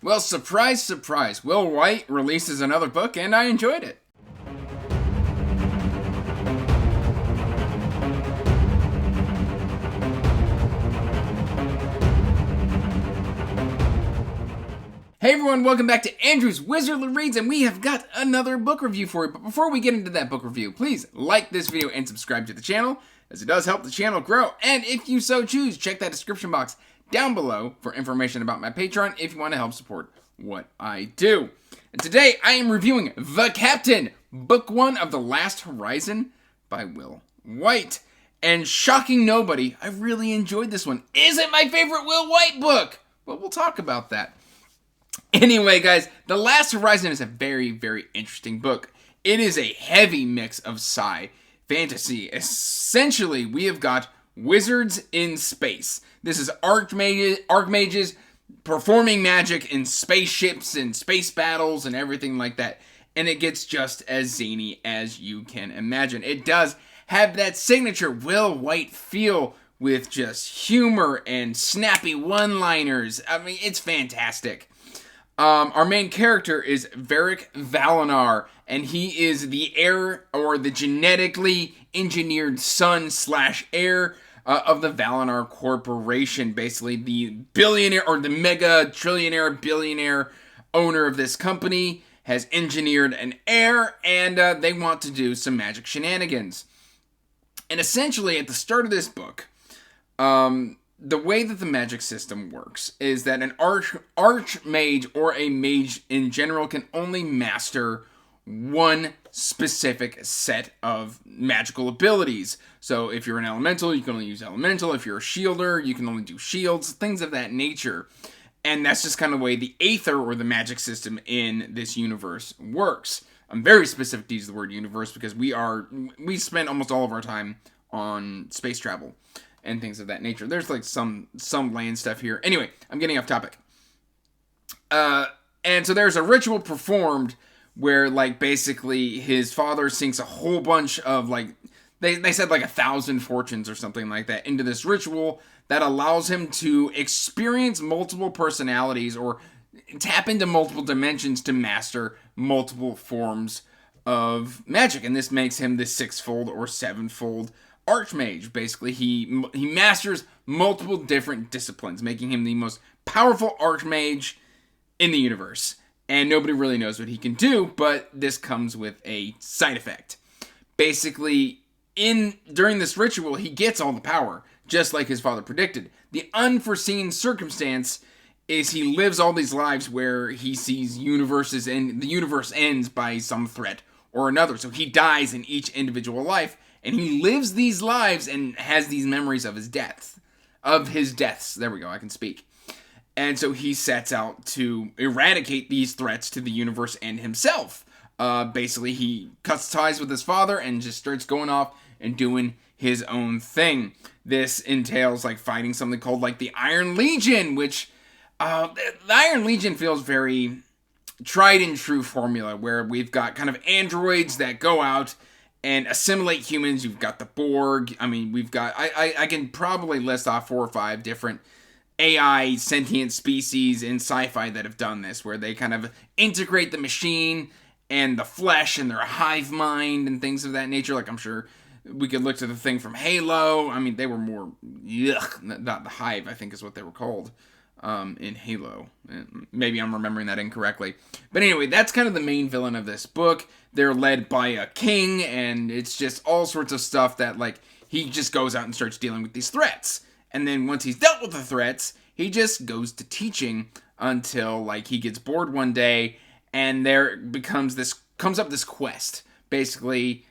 Well, surprise, surprise, Will Wight releases another book, and I enjoyed it. Hey everyone, welcome back to Andrew's Wizardly Reads, and we have got another book review for you. But before we get into that book review, please like this video and subscribe to the channel, as it does help the channel grow. And if you so choose, check that description box down below for information about my Patreon if you want to help support what I do. And today I am reviewing The Captain, Book 1 of The Last Horizon by Will Wight. And shocking nobody, I really enjoyed this one. Is it my favorite Will Wight book? Well, we'll talk about that. Anyway, guys, The Last Horizon is a very, very interesting book. It is a heavy mix of sci, fantasy. Essentially, we have got wizards in space. This is archmages performing magic in spaceships and space battles and everything like that. And it gets just as zany as you can imagine. It does have that signature Will Wight feel with just humor and snappy one-liners. I mean, it's fantastic. Our main character is Varric Valinar, and he is the heir, or the genetically engineered son/heir of the Valinar Corporation. Basically, the billionaire, or the mega trillionaire billionaire owner of this company has engineered an heir, and they want to do some magic shenanigans. And essentially, at the start of this book, the way that the magic system works is that an archmage or a mage in general can only master one specific set of magical abilities. So if you're an elemental, you can only use elemental. If you're a shielder, you can only do shields, things of that nature. And that's just kind of the way the Aether or the magic system in this universe works. I'm very specific to use the word universe because we spend almost all of our time on space travel and things of that nature. There's like some land stuff here. Anyway, I'm getting off topic. And so there's a ritual performed where like basically his father sinks a whole bunch of like, they said like 1,000 fortunes or something like that into this ritual that allows him to experience multiple personalities or tap into multiple dimensions to master multiple forms of magic. And this makes him the sixfold or sevenfold archmage. Basically, he masters multiple different disciplines, making him the most powerful archmage in the universe. And nobody really knows what he can do, but this comes with a side effect. Basically, during this ritual, he gets all the power, just like his father predicted. The unforeseen circumstance is he lives all these lives where he sees universes and the universe ends by some threat or another. So he dies in each individual life, and he lives these lives and has these memories of his deaths. There we go, I can speak. And so he sets out to eradicate these threats to the universe and himself. Basically, he cuts ties with his father and just starts going off and doing his own thing. This entails like fighting something called like the Iron Legion, which the Iron Legion feels very tried and true formula, where we've got kind of androids that go out and assimilate humans. You've got the Borg. I mean, we've got, I can probably list off 4 or 5 different AI sentient species in sci-fi that have done this, where they kind of integrate the machine and the flesh and their hive mind and things of that nature. Like, I'm sure we could look to the thing from Halo. I mean, they were more, not the hive, I think is what they were called in Halo. Maybe I'm remembering that incorrectly. But anyway, that's kind of the main villain of this book. They're led by a king, and it's just all sorts of stuff that, like, he just goes out and starts dealing with these threats. And then once he's dealt with the threats, he just goes to teaching until, like, he gets bored one day, and there comes up this quest, basically,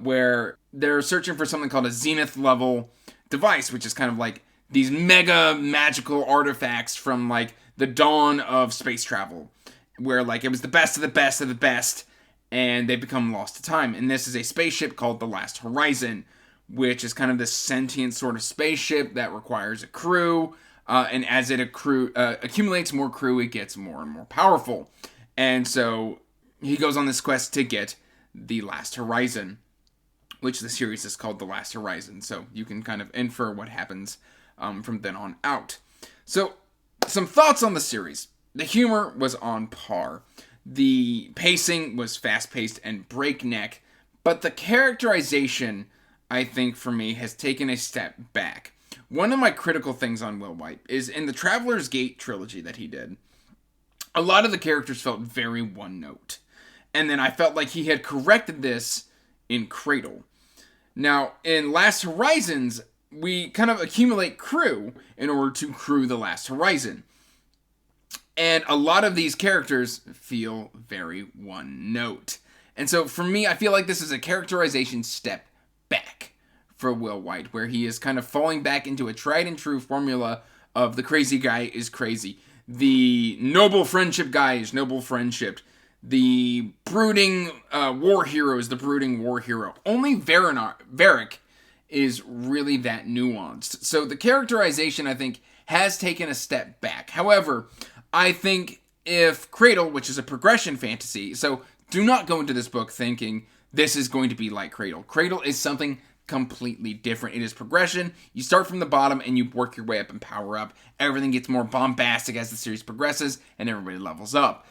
where they're searching for something called a zenith level device, which is kind of like these mega magical artifacts from, like, the dawn of space travel, where, like, it was the best of the best of the best, and they become lost to time. And this is a spaceship called the Last Horizon, which is kind of this sentient sort of spaceship that requires a crew, and as it accumulates more crew, it gets more and more powerful. And so he goes on this quest to get the Last Horizon, which the series is called The Last Horizon, so you can kind of infer what happens from then on out. So, some thoughts on the series. The humor was on par. The pacing was fast-paced and breakneck, but the characterization, I think, for me, has taken a step back. One of my critical things on Will Wight is in the Traveler's Gate trilogy that he did, a lot of the characters felt very one-note. And then I felt like he had corrected this in Cradle. Now, in Last Horizons, we kind of accumulate crew in order to crew the Last Horizon. And a lot of these characters feel very one-note. And so for me, I feel like this is a characterization step back for Will Wight, where he is kind of falling back into a tried and true formula of the crazy guy is crazy. The noble friendship guy is noble friendship. The brooding war hero is the brooding war hero. Only Varric is really that nuanced. So the characterization, I think, has taken a step back. However, I think if Cradle, which is a progression fantasy, so do not go into this book thinking this is going to be like Cradle. Cradle is something completely different. It is progression. You start from the bottom and you work your way up and power up. Everything gets more bombastic as the series progresses and everybody levels up.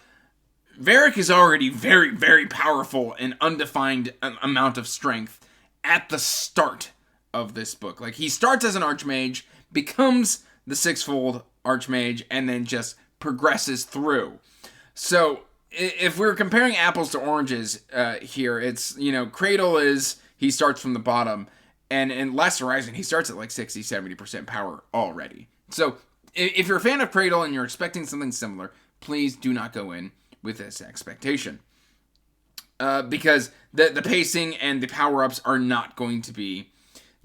Varric is already very, very powerful and undefined amount of strength at the start of this book. Like, he starts as an Archmage, becomes the sixfold Archmage, and then just progresses through. So, if we're comparing apples to oranges here, it's, Cradle is, he starts from the bottom, and in Last Horizon, he starts at like 60-70% power already. So, if you're a fan of Cradle and you're expecting something similar, please do not go in with this expectation. Because the pacing and the power-ups are not going to be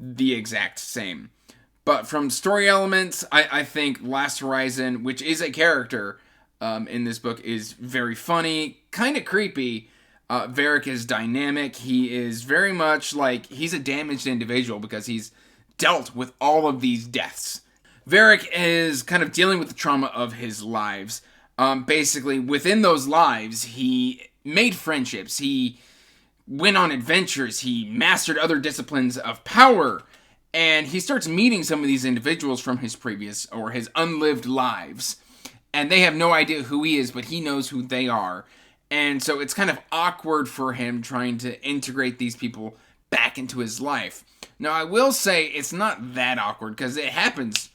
the exact same. But from story elements, I think Last Horizon, which is a character in this book, is very funny, kind of creepy. Varric is dynamic. He is very much like, he's a damaged individual because he's dealt with all of these deaths. Varric is kind of dealing with the trauma of his lives. Basically, within those lives, he made friendships. He went on adventures. He mastered other disciplines of power. And he starts meeting some of these individuals from his previous or his unlived lives. And they have no idea who he is, but he knows who they are. And so it's kind of awkward for him trying to integrate these people back into his life. Now, I will say it's not that awkward because it happens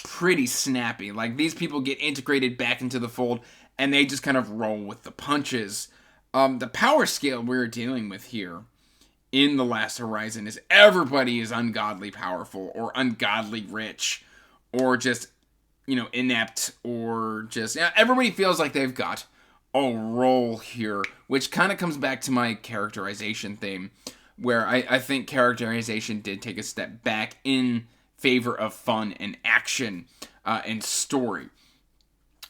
pretty snappy. Like, these people get integrated back into the fold and they just kind of roll with the punches. The power scale we're dealing with here in The Last Horizon is everybody is ungodly powerful or ungodly rich or just, inept or just, everybody feels like they've got a role here, which kind of comes back to my characterization theme, where I think characterization did take a step back in favor of fun and action and story.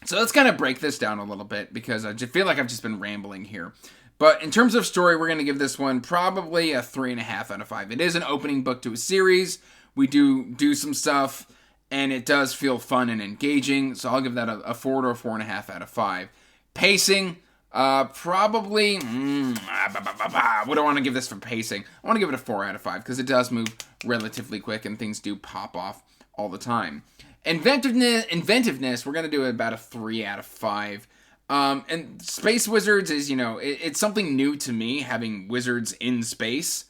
So let's kind of break this down a little bit because I just feel like I've just been rambling here. But in terms of story, we're going to give this one probably a 3.5 out of 5. It is an opening book to a series. We do some stuff, and it does feel fun and engaging. So I'll give that a 4 to a 4.5 out of 5. Pacing, probably, what do I want to give this for pacing? I want to give it a 4 out of 5 because it does move relatively quick and things do pop off all the time. Inventiveness, we're going to do about a 3 out of 5. And Space Wizards is, it's something new to me, having wizards in space,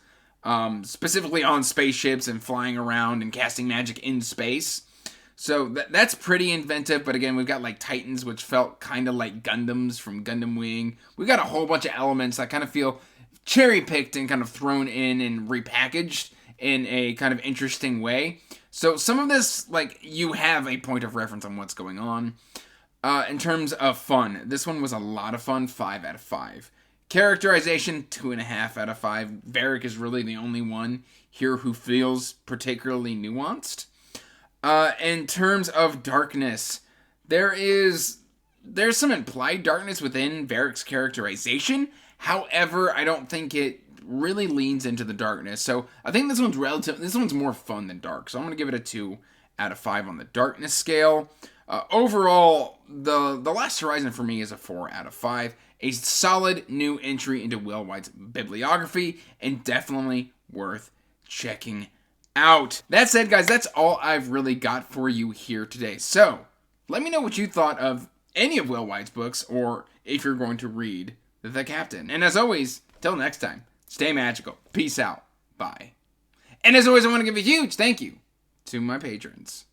specifically on spaceships and flying around and casting magic in space. So that's pretty inventive, but again, we've got like Titans, which felt kind of like Gundams from Gundam Wing. We've got a whole bunch of elements that kind of feel cherry-picked and kind of thrown in and repackaged in a kind of interesting way. So some of this, like, you have a point of reference on what's going on. In terms of fun, this one was a lot of fun, 5 out of 5. Characterization, 2.5 out of 5. Varric is really the only one here who feels particularly nuanced. In terms of darkness, there's some implied darkness within Varric's characterization. However, I don't think it really leans into the darkness. So I think this one's more fun than dark. So I'm going to give it a 2 out of 5 on the darkness scale. Overall, the Last Horizon for me is a 4 out of 5. A solid new entry into Will Wight's bibliography and definitely worth checking out. That said, guys, that's all I've really got for you here today. So, let me know what you thought of any of Will Wight's books, or if you're going to read The Captain. And as always, till next time, stay magical. Peace out. Bye. And as always, I want to give a huge thank you to my patrons.